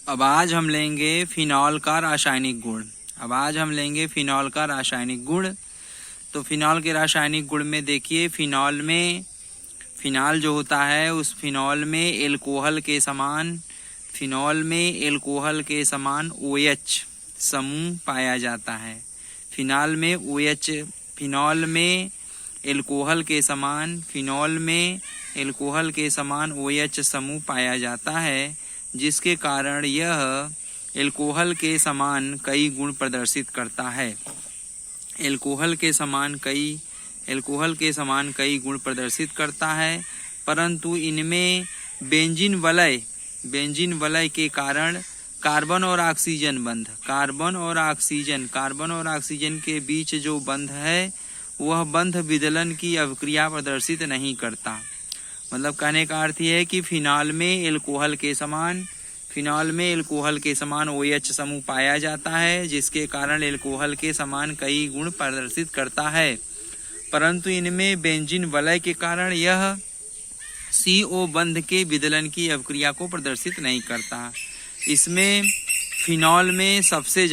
अब आज हम लेंगे फिनॉल का रासायनिक गुण। तो फिनॉल के रासायनिक गुण में देखिए, फिनॉल जो होता है उस फिनॉल में एल्कोहल के समान OH समूह पाया जाता है। फिनॉल में एल्कोहल के समान OH समूह पाया जाता है, जिसके कारण यह एल्कोहल के समान कई गुण प्रदर्शित करता है। परंतु इनमें बेंजीन वलय के कारण कार्बन और ऑक्सीजन के बीच जो बंध है वह बंध विदलन की अभिक्रिया प्रदर्शित नहीं करता। मतलब कहने का अर्थ यह है कि फिनॉल में एल्कोहल के समान OH समूह पाया जाता है, जिसके कारण एल्कोहल के समान कई गुण प्रदर्शित करता है। परंतु इनमें बेंजीन वलय के कारण यह CO बंध के विदलन की अभिक्रिया को प्रदर्शित नहीं करता। इसमें फिनॉल में सबसे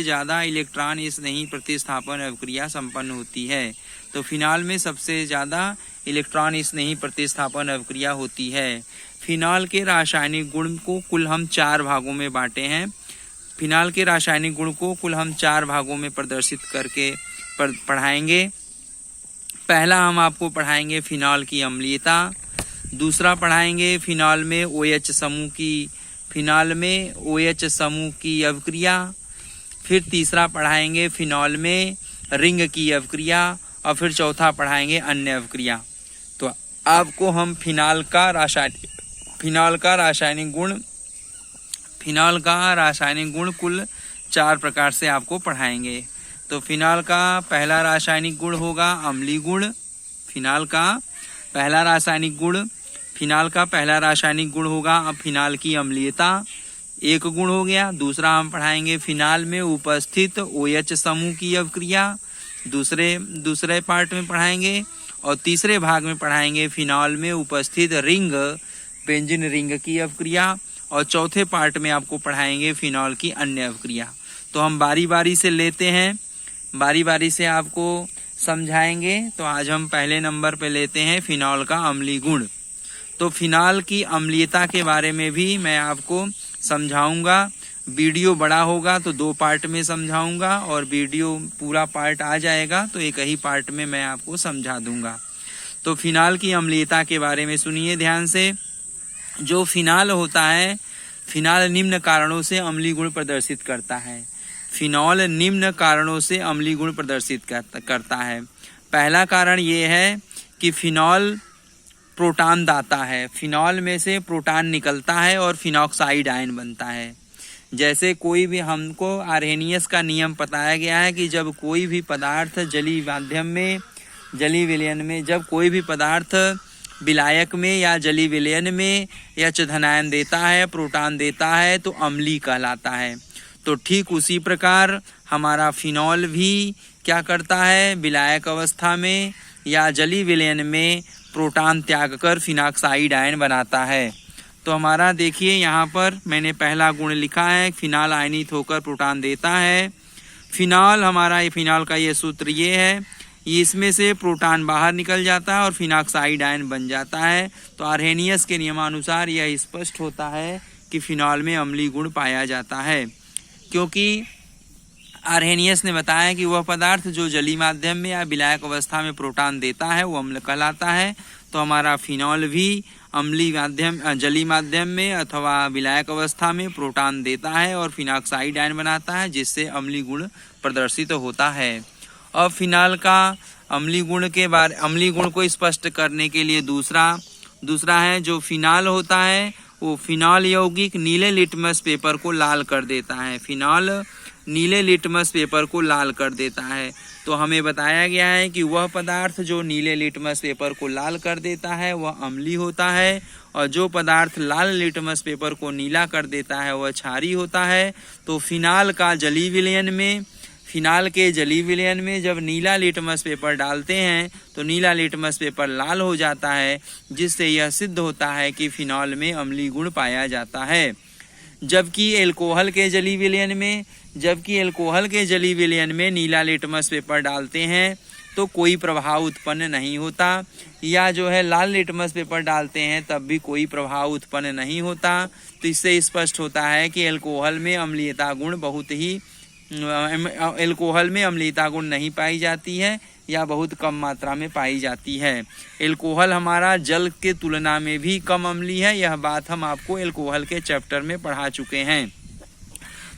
ज्यादा इलेक्ट्रॉन स्नेही प्रतिस्थापन अभिक्रिया संपन्न होती है। तो फिनॉल में सबसे ज्यादा इलेक्ट्रॉन स्नेही प्रतिस्थापन अभिक्रिया होती है। फिनॉल के रासायनिक गुण को कुल हम 4 भागों में बांटे हैं। फिनॉल के रासायनिक गुण को कुल हम 4 भागों में प्रदर्शित करके पढ़ाएंगे। पहला हम आपको पढ़ाएंगे फिनॉल की अम्लीयता। दूसरा पढ़ाएंगे फिनॉल में OH समूह की अभिक्रिया। फिर तीसरा पढ़ाएंगे फिनॉल में रिंग की अभिक्रिया। और फिर चौथा पढ़ाएंगे अन्य अभिक्रिया। तो आपको हम फिनॉल का रासायनिक गुण कुल 4 प्रकार से आपको पढ़ाएंगे। तो फिनॉल का पहला रासायनिक गुण होगा अम्लीय गुण। फिनॉल का पहला रासायनिक गुण होगा फिनॉल की अम्लीयता, एक गुण हो गया। दूसरा हम पढ़ाएंगे फिनॉल में उपस्थित OH समूह की अभिक्रिया, दूसरे पार्ट में पढ़ाएंगे। और तीसरे भाग में पढ़ाएंगे फिनॉल में उपस्थित बेंजीन रिंग की अभिक्रिया। और चौथे पार्ट में आपको पढ़ाएंगे फिनॉल की अन्य अभिक्रिया। तो हम बारी बारी से लेते हैं, बारी बारी से आपको समझाएंगे। तो आज हम पहले नंबर पे लेते हैं फिनॉल का अम्लीय गुण। तो फिनॉल की अम्लीयता के बारे में भी मैं आपको समझाऊंगा। वीडियो बड़ा होगा तो 2 पार्ट में समझाऊंगा, और वीडियो पूरा पार्ट आ जाएगा तो एक ही पार्ट में मैं आपको समझा दूंगा। तो फिनॉल की अम्लीयता के बारे में सुनिए ध्यान से। जो फिनॉल होता है, फिनॉल निम्न कारणों से अम्लीय गुण प्रदर्शित करता है। पहला कारण ये है कि फिनॉल प्रोटॉन दाता है। फिनॉल में से प्रोटॉन निकलता है और फिनॉक्साइड आयन बनता है। जैसे कोई भी, हमको आर्हेनियस का नियम बताया गया है कि जब कोई भी पदार्थ जलीय विलयन में जब कोई भी पदार्थ विलायक में या जलीय विलयन में H धनायन देता है, प्रोटॉन देता है, तो अम्लीय कहलाता है। तो ठीक उसी प्रकार हमारा फिनॉल भी क्या करता है, विलायक अवस्था में या जलीय विलयन में प्रोटॉन त्याग कर फिनॉक्साइड आयन बनाता है। तो हमारा देखिए यहाँ पर मैंने पहला गुण लिखा है, फिनॉल आयनित होकर प्रोटॉन देता है। फिनॉल का ये सूत्र ये है, इसमें से प्रोटॉन बाहर निकल जाता है और फिनॉक्साइड आयन बन जाता है। तो आर्हेनियस के नियमानुसार यह स्पष्ट होता है कि फिनॉल में अम्लीय गुण पाया जाता है, क्योंकि आर्हेनियस ने बताया कि वह पदार्थ जो जलीय माध्यम में या विलायक अवस्था में प्रोटॉन देता है वो अम्ल कहलाता है। तो हमारा फिनॉल भी जलीय माध्यम में अथवा विलायक अवस्था में प्रोटॉन देता है और फिनॉक्साइड आयन बनाता है, जिससे अम्लीय गुण प्रदर्शित होता है। अब फिनॉल का अम्लीय गुण को स्पष्ट करने के लिए दूसरा है, जो फिनॉल होता है वो फिनॉल यौगिक नीले लिटमस पेपर को लाल कर देता है। फिनॉल नीले लिटमस पेपर को लाल कर देता है। तो हमें बताया गया है कि वह पदार्थ जो नीले लिटमस पेपर को लाल कर देता है वह अम्लीय होता है, और जो पदार्थ लाल लिटमस पेपर को नीला कर देता है वह क्षारीय होता है। तो फिनॉल का जलीय विलयन में फिनाल के जलीय विलयन में जब नीला लिटमस पेपर डालते हैं तो नीला लिटमस पेपर लाल हो जाता है, जिससे यह सिद्ध होता है कि फिनॉल में अम्लीय गुण पाया जाता है। जबकि एल्कोहल के जलीय विलयन में नीला लिटमस पेपर डालते हैं तो कोई प्रभाव उत्पन्न नहीं होता, या जो है लाल लिटमस पेपर डालते हैं तब भी कोई प्रभाव उत्पन्न नहीं होता। तो इससे स्पष्ट होता है कि एल्कोहल में अम्लीयता गुण नहीं पाई जाती है या बहुत कम मात्रा में पाई जाती है। एल्कोहल हमारा जल के तुलना में भी कम अम्लीय है, यह बात हम आपको एल्कोहल के चैप्टर में पढ़ा चुके हैं।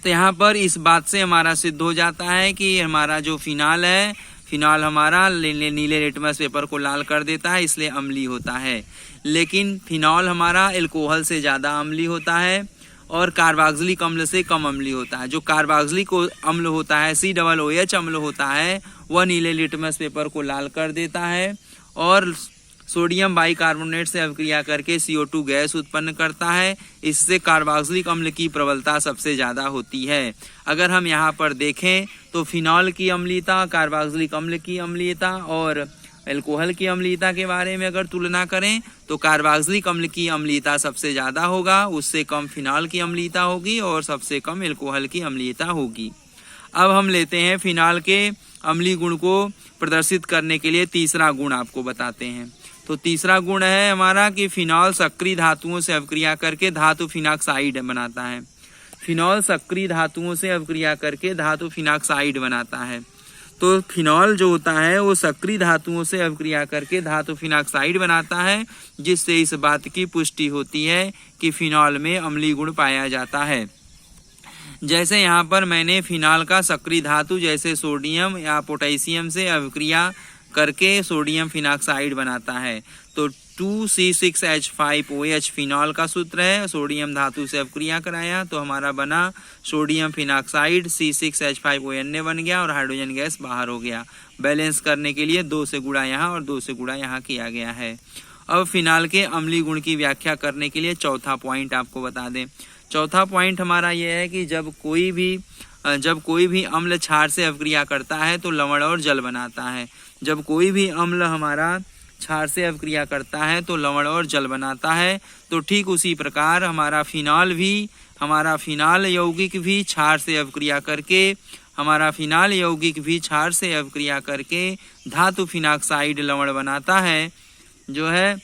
तो यहाँ पर इस बात से हमारा सिद्ध हो जाता है कि हमारा जो फिनाल है, फिनॉल हमारा नीले लिटमस पेपर को लाल कर देता है, इसलिए अम्लीय होता है। लेकिन फिनॉल हमारा एल्कोहल से ज़्यादा अम्लीय होता है और कार्बोक्सिलिक अम्ल से कम अम्लीय होता है। जो कार्बोक्सिलिक अम्ल होता है, COOH अम्ल होता है, वह नीले लिटमस पेपर को लाल कर देता है और सोडियम बाइकार्बोनेट से अभिक्रिया करके CO2 गैस उत्पन्न करता है। इससे कार्बोक्सिलिक अम्ल की प्रबलता सबसे ज़्यादा होती है। अगर हम यहाँ पर देखें तो फिनॉल की अम्लीयता, कार्बोक्सिलिक अम्ल की अम्लीयता और एल्कोहल की अम्लीयता के बारे में अगर तुलना करें तो कार्बोक्सिलिक अम्ल की अम्लीयता सबसे ज़्यादा होगा, उससे कम फिनॉल की अम्लीयता होगी और सबसे कम एल्कोहल की अम्लीयता होगी। अब हम लेते हैं फिनॉल के अम्लीय गुण को प्रदर्शित करने के लिए तीसरा गुण आपको बताते हैं। तो तीसरा गुण है हमारा कि फिनॉल सक्रिय धातुओं से अभिक्रिया करके धातु फिनॉक्साइड बनाता है। फिनॉल सक्रिय धातुओं से अभिक्रिया करके धातु फिनॉक्साइड बनाता है। तो फिनॉल जो होता है वो सक्रिय धातुओं से अभिक्रिया करके धातु फिनॉक्साइड बनाता है, जिससे इस बात की पुष्टि होती है कि फिनॉल में अम्लीय गुण पाया जाता है। जैसे यहाँ पर मैंने फिनॉल का सक्रिय धातु जैसे सोडियम या पोटेशियम से अभिक्रिया करके सोडियम फिनॉक्साइड बनाता है, तो 2C6H5OH फिनॉल का सूत्र है। सोडियम धातु से अभिक्रिया कराया तो हमारा बना सोडियम फिनॉक्साइड, C6H5ONA बन गया और हाइड्रोजन गैस बाहर हो गया। बैलेंस करने के लिए 2 से गुणा यहाँ और 2 से गुणा यहाँ किया गया है। अब फिनॉल के अम्लीय गुण की व्याख्या करने के लिए चौथा पॉइंट आपको बता दें। चौथा पॉइंट हमारा यह है कि जब कोई भी अम्ल क्षार से अभिक्रिया करता है तो लवण और जल बनाता है। जब कोई भी अम्ल हमारा क्षार से अभिक्रिया करता है तो लवण और जल बनाता है, तो ठीक उसी प्रकार हमारा फिनॉल यौगिक भी क्षार से अभिक्रिया करके धातु फिनॉक्साइड लवण बनाता है जो है।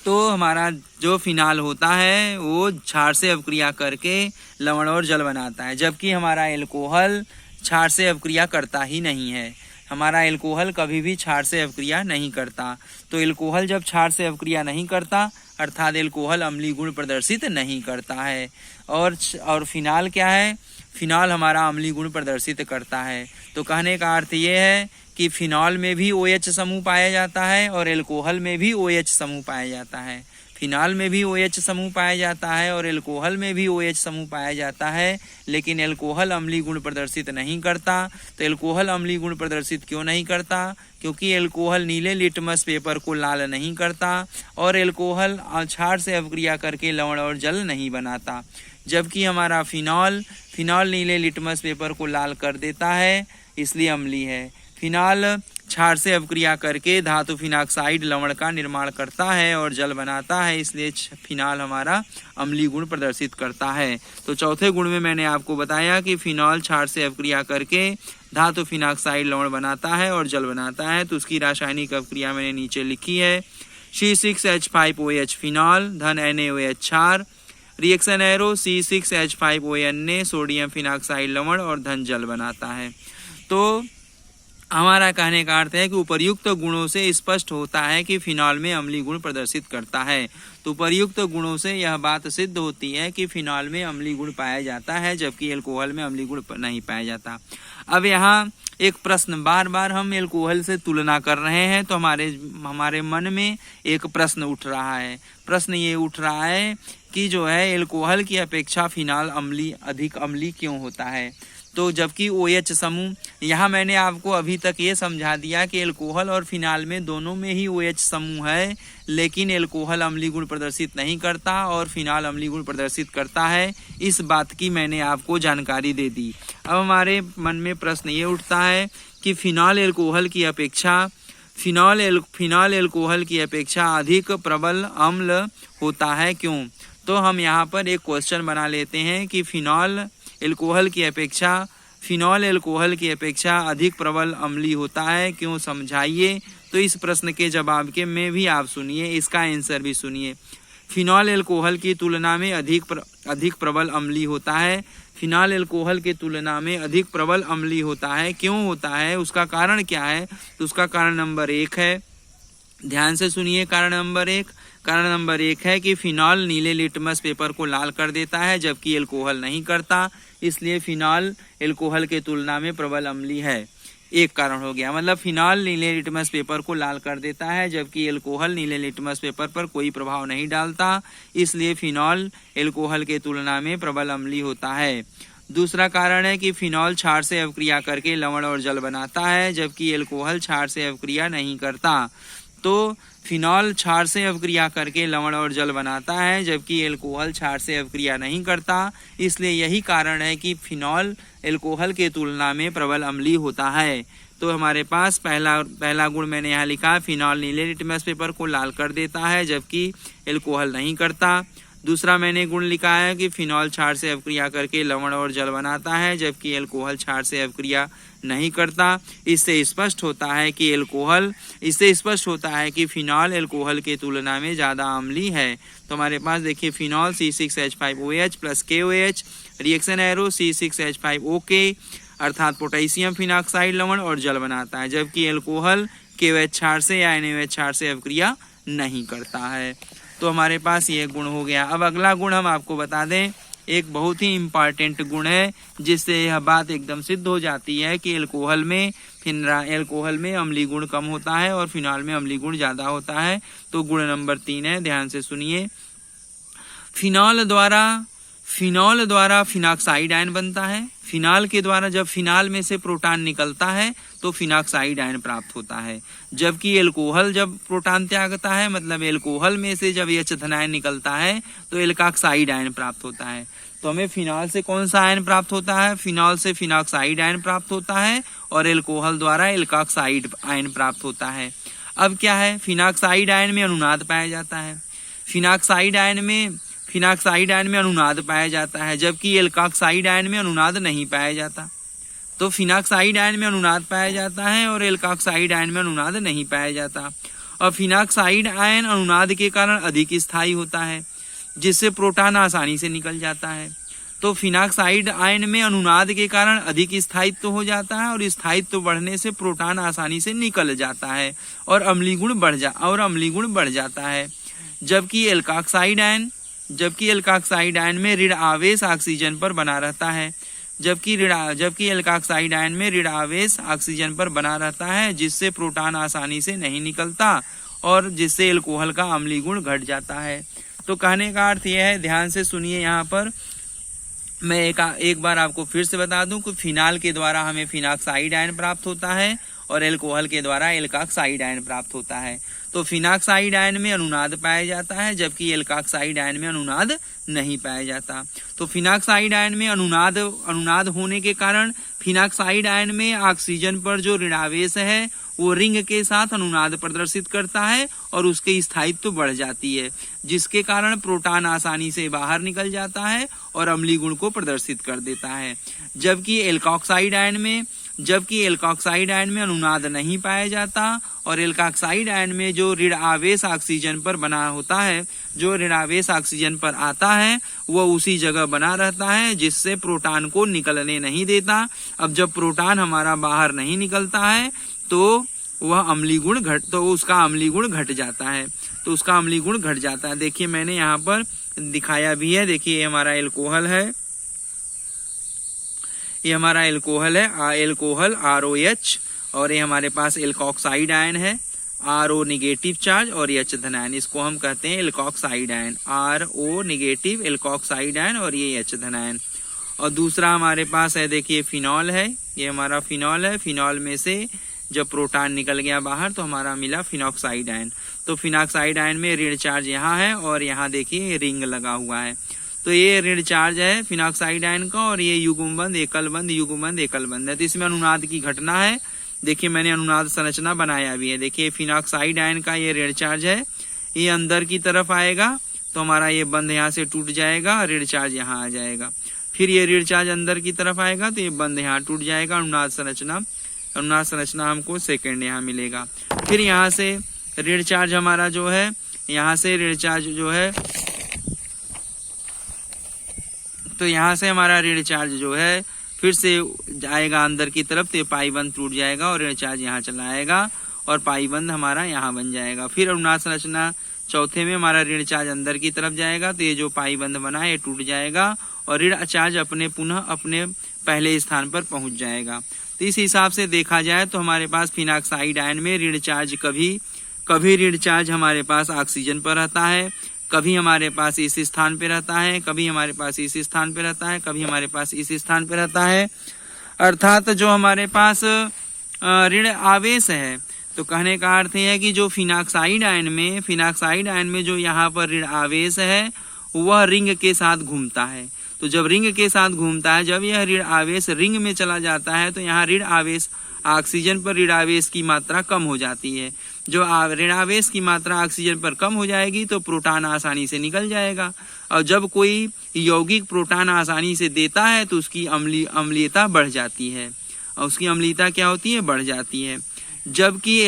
तो हमारा जो फिनॉल होता है वो क्षार से अभिक्रिया करके लवण और जल बनाता है, जबकि हमारा एल्कोहल क्षार से अभिक्रिया करता ही नहीं है। हमारा एल्कोहल कभी भी क्षार से अभिक्रिया नहीं करता। तो एल्कोहल जब क्षार से अभिक्रिया नहीं करता अर्थात एल्कोहल अम्लीय गुण प्रदर्शित नहीं करता है। और फिनॉल क्या है? फिनॉल हमारा अम्लीय गुण प्रदर्शित करता है। तो कहने का अर्थ ये है कि फिनॉल में भी OH समूह पाया जाता है और एल्कोहल में भी OH समूह पाया जाता है। फिनॉल में भी OH समूह पाया जाता है और एल्कोहल में भी OH समूह पाया जाता है, लेकिन एल्कोहल अम्लीय गुण प्रदर्शित नहीं करता। तो एल्कोहल अम्लीय गुण प्रदर्शित क्यों नहीं करता? क्योंकि एल्कोहल नीले लिटमस पेपर को लाल नहीं करता और एल्कोहल क्षार से अभिक्रिया करके लवण और जल नहीं बनाता, जबकि हमारा फिनॉल नीले लिटमस पेपर को लाल कर देता है, इसलिए अम्लीय है। फिनॉल क्षार से अभिक्रिया करके धातु फिनॉक्साइड लवण का निर्माण करता है और जल बनाता है, इसलिए फिनॉल हमारा अम्लीय गुण प्रदर्शित करता है। तो चौथे गुण में मैंने आपको बताया कि फिनॉल क्षार से अभिक्रिया करके धातु फिनॉक्साइड लवण बनाता है और जल बनाता है। तो उसकी रासायनिक अभिक्रिया मैंने नीचे लिखी है। C6H5OH फिनॉल धन NaOH क्षार, reaction arrow C6H5ONA sodium phenoxide लवण और धन जल बनाता है। तो हमारा कहने का अर्थ है कि उपर्युक्त गुणों से स्पष्ट होता है कि फिनॉल में अम्लीय गुण प्रदर्शित करता है। तो उपर्युक्त गुणों से यह बात सिद्ध होती है कि फिनॉल में अम्लीय गुण पाया जाता है, जबकि एल्कोहल में अम्लीय गुण नहीं पाया जाता। अब यहाँ एक प्रश्न, बार बार हम एल्कोहल से तुलना कर रहे हैं, तो हमारे मन में एक प्रश्न उठ रहा है। प्रश्न ये उठ रहा है कि जो है एल्कोहल की अपेक्षा फिनॉल अधिक अम्लीय क्यों होता है? तो जबकि OH समूह, यहाँ मैंने आपको अभी तक ये समझा दिया कि एल्कोहल और फिनाल में दोनों में ही OH समूह है, लेकिन एल्कोहल अम्लीय गुण प्रदर्शित नहीं करता और फिनाल अम्लीय गुण प्रदर्शित करता है। इस बात की मैंने आपको जानकारी दे दी। अब हमारे मन में प्रश्न ये उठता है कि फिनॉल एल्कोहल की अपेक्षा फिनॉल एल्कोहल की अपेक्षा अधिक प्रबल अम्ल होता है, क्यों? तो हम यहाँ पर एक क्वेश्चन बना लेते हैं कि फिनॉल एल्कोहल की अपेक्षा अधिक प्रबल अम्लीय होता है, क्यों? समझाइए। तो इस प्रश्न के जवाब के में भी आप सुनिए, इसका आंसर भी सुनिए। फिनॉल एल्कोहल की तुलना में अधिक प्रबल अम्लीय होता है। फिनॉल एल्कोहल की तुलना में अधिक प्रबल अम्लीय होता है, क्यों होता है? उसका कारण क्या है? तो उसका कारण नंबर 1 है, ध्यान से सुनिए। कारण नंबर एक है कि फिनॉल नीले लिटमस पेपर को लाल कर देता है, जबकि एल्कोहल नहीं करता, इसलिए फिनॉल एल्कोहल के तुलना में प्रबल अम्लीय है। एक कारण हो गया, मतलब फिनॉल नीले लिटमस पेपर को लाल कर देता है, जबकि एल्कोहल नीले लिटमस पेपर पर कोई प्रभाव नहीं डालता, इसलिए फिनॉल एल्कोहल के तुलना में प्रबल अम्लीय होता है। दूसरा कारण है कि फिनॉल क्षार से अवक्रिया करके लवण और जल बनाता है, जबकि एल्कोहल क्षार से अवक्रिया नहीं करता। तो फिनॉल क्षार से अवक्रिया करके लवण और जल बनाता है, जबकि एल्कोहल क्षार से अवक्रिया नहीं करता, इसलिए यही कारण है कि फिनॉल एल्कोहल के तुलना में प्रबल अम्लीय होता है। तो हमारे पास पहला गुण मैंने यहाँ लिखा, फिनॉल नीले लिटमस पेपर को लाल कर देता है, जबकि एल्कोहल नहीं करता। दूसरा मैंने गुण लिखा है कि फिनॉल क्षार से अवक्रिया करके लवण और जल बनाता है, जबकि एल्कोहल क्षार से अवक्रिया नहीं करता। इससे स्पष्ट होता है कि फिनॉल एल्कोहल के तुलना में ज़्यादा अम्लीय है। तो हमारे पास देखिए phenol C6H5OH plus KOH, reaction arrow C6H5OK अर्थात पोटेशियम फिनॉक्साइड लवण और जल बनाता है, जबकि एल्कोहल KOH क्षार से या NaOH क्षार से अवक्रिया नहीं करता है। तो हमारे पास ये गुण हो गया। अब अगला गुण हम आपको बता दें, एक बहुत ही इम्पॉर्टेंट गुण है, जिससे यह बात एकदम सिद्ध हो जाती है कि एल्कोहल में अम्लीय गुण कम होता है और फिनॉल में अम्लीय गुण ज़्यादा होता है। तो गुण नंबर 3 है, ध्यान से सुनिए। फिनॉल द्वारा फिनॉक्साइड आयन बनता है। फिनॉल के द्वारा जब फिनॉल में से प्रोटॉन निकलता है तो फिनॉक्साइड आयन प्राप्त होता है, जबकि एल्कोहल जब प्रोटॉन त्यागता है, मतलब एल्कोहल में से जब H धनायन निकलता है तो एल्कोक्साइड आयन प्राप्त होता है। तो हमें फिनॉल से कौन सा आयन प्राप्त होता है? फिनॉल से फिनॉक्साइड आयन प्राप्त होता है और एल्कोहल द्वारा एल्कोक्साइड आयन प्राप्त होता है। अब क्या है, फिनॉक्साइड आयन में अनुनाद पाया जाता है। फिनॉक्साइड आयन में अनुनाद पाया जाता है, जबकि एल्कोक्साइड आयन में अनुनाद नहीं पाया जाता। तो फिनॉक्साइड आयन में अनुनाद पाया जाता है और एल्कोक्साइड आयन में अनुनाद नहीं पाया जाता। और फिनॉक्साइड आयन अनुनाद के कारण अधिक स्थायी होता है, जिससे प्रोटॉन आसानी से निकल जाता है। तो फिनॉक्साइड आयन में अनुनाद के कारण अधिक स्थायित्व हो जाता है और स्थायित्व बढ़ने से प्रोटॉन आसानी से निकल जाता है और अम्लीय गुण बढ़ जाता है। जबकि एल्कोक्साइड आयन में ऋण आवेश ऑक्सीजन पर बना रहता है, जबकि एल्कोक्साइड आयन में ऋण आवेश ऑक्सीजन पर बना रहता है, जिससे प्रोटॉन आसानी से नहीं निकलता और जिससे एल्कोहल का अम्लीय गुण घट जाता है। तो कहने का अर्थ यह है, ध्यान से सुनिए, यहाँ पर मैं एक बार आपको फिर से बता दूं कि फिनॉल के द्वारा हमें फिनॉक्साइड आयन प्राप्त होता है और एल्कोहल के द्वारा एल्कोक्साइड आयन प्राप्त होता है। तो फिनॉक्साइड आयन में अनुनाद पाया जाता है, जबकि एल्कोक्साइड आयन में अनुनाद नहीं पाया जाता। तो फिनॉक्साइड आयन में अनुनाद होने के कारण फिनॉक्साइड आयन में ऑक्सीजन पर जो ऋणावेश है वो रिंग के साथ अनुनाद प्रदर्शित करता है और उसके स्थायित्व बढ़ जाती है, जिसके कारण प्रोटॉन आसानी से बाहर निकल जाता है और अम्लीय गुण को प्रदर्शित कर देता है। जबकि एल्कोक्साइड आयन में अनुनाद नहीं पाया जाता और एल्कोक्साइड आयन में जो ऋण आवेश ऑक्सीजन पर बना होता है, जो ऋण आवेश ऑक्सीजन पर आता है वह उसी जगह बना रहता है, जिससे प्रोटॉन को निकलने नहीं देता। अब जब प्रोटॉन हमारा बाहर नहीं निकलता है तो उसका अम्लीय गुण घट जाता है। देखिए मैंने यहाँ पर दिखाया भी है, देखिए ये हमारा एल्कोहल है, एल्कोहल ROH, और ये हमारे पास एल्कोक्साइड आयन है RO निगेटिव चार्ज और H धन आयन, इसको हम कहते हैं alkoxide ion, RO negative alkoxide ion और ये H धन आयन। और दूसरा हमारे पास है, देखिए फिनॉल है, ये हमारा फिनॉल है। फिनॉल में से जब प्रोटॉन निकल गया बाहर तो हमारा मिला फिनॉक्साइड आयन। तो फिनॉक्साइड आयन में ऋण चार्ज यहाँ है और यहाँ देखिए रिंग लगा हुआ है। तो ये ऋण चार्ज है फिनॉक्साइड आयन का, और ये युग्म बंध एकल बंध युग्म बंध एकल बंध है। तो इसमें अनुनाद की घटना है। देखिए मैंने अनुनाद संरचना बनाया भी है। देखिए फिनॉक्साइड आयन का ये ऋण चार्ज है, ये अंदर की तरफ आएगा तो हमारा ये बंध यहाँ से टूट जाएगा, ऋण चार्ज यहाँ आ जाएगा। फिर ये ऋण चार्ज अंदर की तरफ आएगा तो ये बंध यहाँ टूट जाएगा। अनुनाद संरचना हमको सेकेंड यहाँ मिलेगा। फिर यहाँ से ऋण चार्ज हमारा जो है, यहाँ से ऋण चार्ज जो है, तो यहाँ से हमारा ऋण चार्ज जो है फिर से जाएगा अंदर की तरफ, तो ये पाई बंध टूट जाएगा और ऋण चार्ज यहाँ चला आएगा और पाई बंध हमारा यहाँ बन जाएगा। फिर अनुनाद संरचना चौथे में हमारा ऋण चार्ज अंदर की तरफ जाएगा तो ये जो पाई बंध बना है ये टूट जाएगा और ऋण चार्ज पुनः अपने पहले स्थान पर पहुंच जाएगा। तो इस हिसाब से देखा जाए तो हमारे पास फिनॉक्साइड आयन में ऋण चार्ज कभी ऋण चार्ज हमारे पास ऑक्सीजन पर रहता है, कभी हमारे पास इस स्थान पे रहता है, कभी हमारे पास इस स्थान पे रहता है, कभी हमारे पास इस स्थान पे रहता है। अर्थात जो हमारे पास ऋण आवेश है, तो कहने का अर्थ है कि जो फिनॉक्साइड आयन में जो यहाँ पर ऋण आवेश है वह रिंग के साथ घूमता है। तो जब रिंग के साथ घूमता है, जब यह ऋण आवेश रिंग में चला जाता है तो यहाँ ऋण आवेश ऑक्सीजन पर ऋण आवेश की मात्रा कम हो जाती है। जो ऋण आवेश की मात्रा ऑक्सीजन पर कम हो जाएगी तो प्रोटॉन आसानी से निकल जाएगा। और जब कोई यौगिक प्रोटॉन आसानी से देता है तो उसकी अम्लीयता बढ़ जाती है, और उसकी अम्लीयता क्या होती है, बढ़ जाती है। जबकि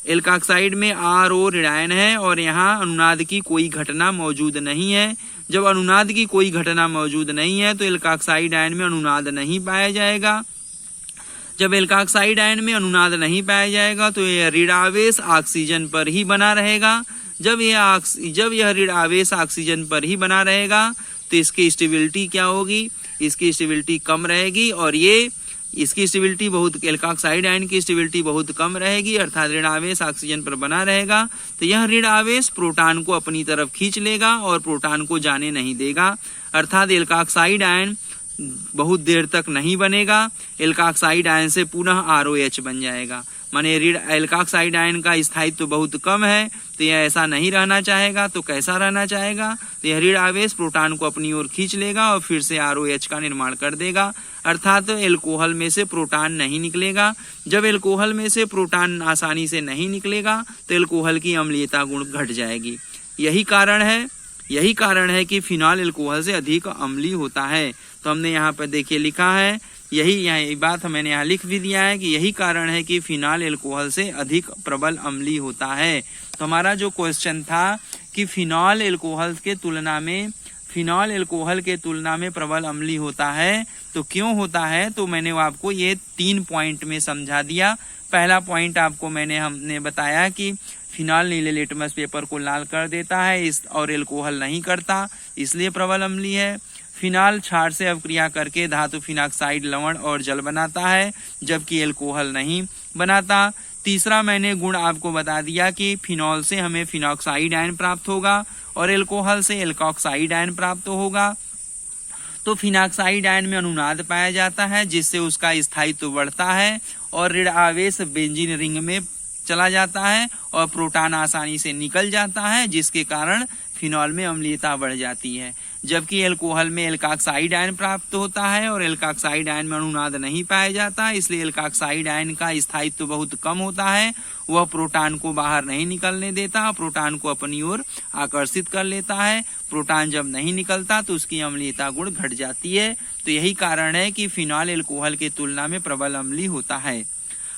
एल्काक्साइड में RO ऋणायन है और यहाँ अनुनाद की कोई घटना मौजूद नहीं है। जब अनुनाद की कोई घटना मौजूद नहीं है तो एल्काक्साइड आयन में अनुनाद नहीं पाया जाएगा। जब एल्काक्साइड आयन में अनुनाद नहीं पाया जाएगा तो यह ऋण आवेश ऑक्सीजन पर ही बना रहेगा। जब यह ऋण आवेश ऑक्सीजन पर ही बना रहेगा तो इसकी स्टेबिलिटी क्या होगी, इसकी स्टेबिलिटी कम रहेगी, और इसकी स्टेबिलिटी एल्काक्साइड आयन की स्टेबिलिटी बहुत कम रहेगी, अर्थात ऋण आवेश ऑक्सीजन पर बना रहेगा। तो यह ऋण आवेश प्रोटॉन को अपनी तरफ खींच लेगा और प्रोटॉन को जाने नहीं देगा, अर्थात एल्काक्साइड आयन बहुत देर तक नहीं बनेगा। एल्काक्साइड आयन से पुनः ROH बन जाएगा। माने ऋण एल्काक्साइड आयन का स्थायित्व तो बहुत कम है, तो यह ऐसा नहीं रहना चाहेगा। तो कैसा रहना चाहेगा, तो यह ऋण आवेश प्रोटॉन को अपनी ओर खींच लेगा और फिर से ROH का निर्माण कर देगा, अर्थात एल्कोहल में से प्रोटॉन नहीं निकलेगा। जब एल्कोहल में से प्रोटॉन आसानी से नहीं निकलेगा तो एल्कोहल की अम्लीयता गुण घट जाएगी। यही कारण है कि फिनॉल एल्कोहल से अधिक अम्लीय होता है। तो हमने यहाँ पर देखिए लिखा है, यही बात मैंने यहाँ लिख भी दिया है कि यही कारण है कि फिनॉल एल्कोहल से अधिक प्रबल अम्लीय होता है। तो हमारा जो क्वेश्चन था कि फिनॉल एल्कोहल के तुलना में प्रबल अम्लीय होता है, तो क्यों होता है, तो मैंने आपको ये 3 पॉइंट में समझा दिया। पहला पॉइंट आपको हमने बताया कि फिनॉल नीले लिटमस पेपर को लाल कर देता है और एल्कोहल नहीं करता, इसलिए प्रबल अम्लीय है। फिनॉल क्षार से अवक्रिया करके धातु फिनॉक्साइड लवण और जल बनाता है, जबकि एल्कोहल नहीं बनाता। तीसरा मैंने गुण आपको बता दिया कि फिनॉल से हमें फिनॉक्साइड आयन प्राप्त होगा और एल्कोहल से एल्कोक्साइड आयन प्राप्त होगा। तो फिनॉक्साइड आयन में अनुनाद पाया जाता है, जिससे उसका स्थायित्व बढ़ता है और ऋण आवेश बेंजीन रिंग में चला जाता है और प्रोटॉन आसानी से निकल जाता है, जिसके कारण फिनॉल में अम्लीयता बढ़ जाती है। जबकि एल्कोहल में एल्काक्साइड आयन प्राप्त होता है और एल्काक्साइड आयन में अनुनाद नहीं पाया जाता, इसलिए एल्काक्साइड आयन का स्थायित्व तो बहुत कम होता है। वह प्रोटॉन को बाहर नहीं निकलने देता, प्रोटॉन को अपनी ओर आकर्षित कर लेता है। प्रोटॉन जब नहीं निकलता तो उसकी अम्लीयता गुण घट जाती है। तो यही कारण है कि फिनॉल एल्कोहल के तुलना में प्रबल अम्लीय होता है।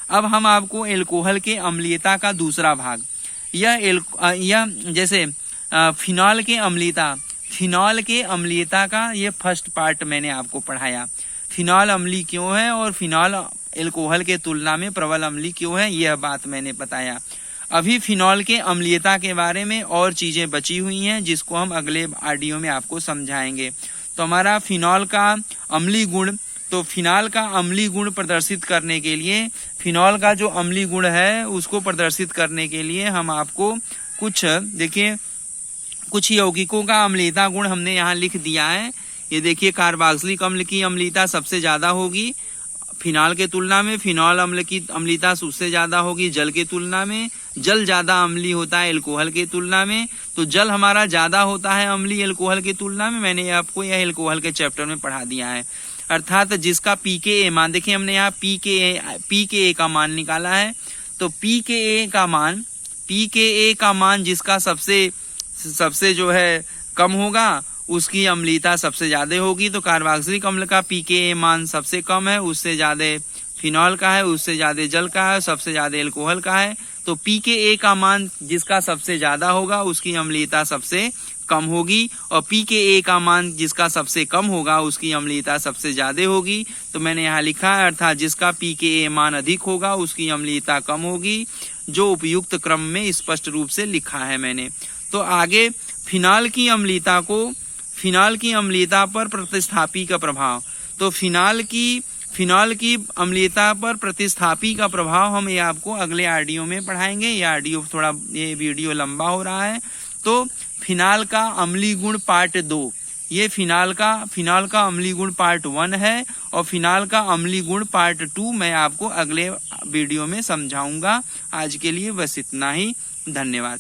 अब हम आपको एल्कोहल के अम्लीयता का दूसरा भाग, यह जैसे फिनॉल के अम्लीयता का ये फर्स्ट पार्ट मैंने आपको पढ़ाया। फिनॉल अम्लीय क्यों है और फिनॉल एल्कोहल के तुलना में प्रबल अम्लीय क्यों है, यह बात मैंने बताया। अभी फिनॉल के अम्लीयता के बारे में और चीजें बची हुई हैं, जिसको हम अगले ऑडियो में आपको समझाएंगे। तो हमारा फिनॉल का अम्लीय गुण, तो फिनॉल का अम्लीय गुण प्रदर्शित करने के लिए, फिनॉल का जो अम्लीय गुण है उसको प्रदर्शित करने के लिए हम आपको कुछ यौगिकों का अम्लीयता गुण हमने यहाँ लिख दिया है। ये देखिए कार्बोक्सिलिक अम्ल की अम्लीयता सबसे ज्यादा होगी फिनॉल के तुलना में, फिनॉल अम्ल की अम्लीयता उससे ज्यादा होगी जल के तुलना में। जल ज्यादा अम्लीय होता है एल्कोहल के तुलना में, तो जल हमारा ज्यादा होता है अम्लीय एल्कोहल के तुलना में। मैंने आपको यह एल्कोहल के चैप्टर में पढ़ा दिया है। अर्थात जिसका pKa मान, देखिए हमने यहाँ pKa का मान निकाला है, तो pKa का मान जिसका सबसे जो है कम होगा उसकी अम्लीयता सबसे ज्यादा होगी। तो कार्बोक्सिलिक अम्ल का pKa मान सबसे कम है, उससे ज्यादा फिनॉल का है, उससे ज्यादा जल का है, सबसे ज्यादा एल्कोहल का है। तो pKa का मान जिसका सबसे ज्यादा होगा उसकी अम्लीयता सबसे कम होगी, और pKa का मान जिसका सबसे कम होगा उसकी अम्लीयता सबसे ज्यादा होगी। तो मैंने यहाँ लिखा है, अर्थात जिसका pKa मान अधिक होगा उसकी अम्लीयता कम होगी, जो उपयुक्त क्रम में स्पष्ट रूप से लिखा है मैंने। तो आगे फिनॉल की अम्लीयता पर प्रतिस्थापी का प्रभाव। तो फिनॉल की अम्लीयता पर प्रतिस्थापी का प्रभाव हम ये आपको अगले ऑडियो में पढ़ाएंगे। ये वीडियो लंबा हो रहा है। तो फिनॉल का अम्लीय गुण पार्ट 2, ये फिनॉल का अम्लीय गुण पार्ट 1 है, और फिनॉल का अम्लीय गुण पार्ट 2 मैं आपको अगले वीडियो में समझाऊंगा। आज के लिए बस इतना ही, धन्यवाद।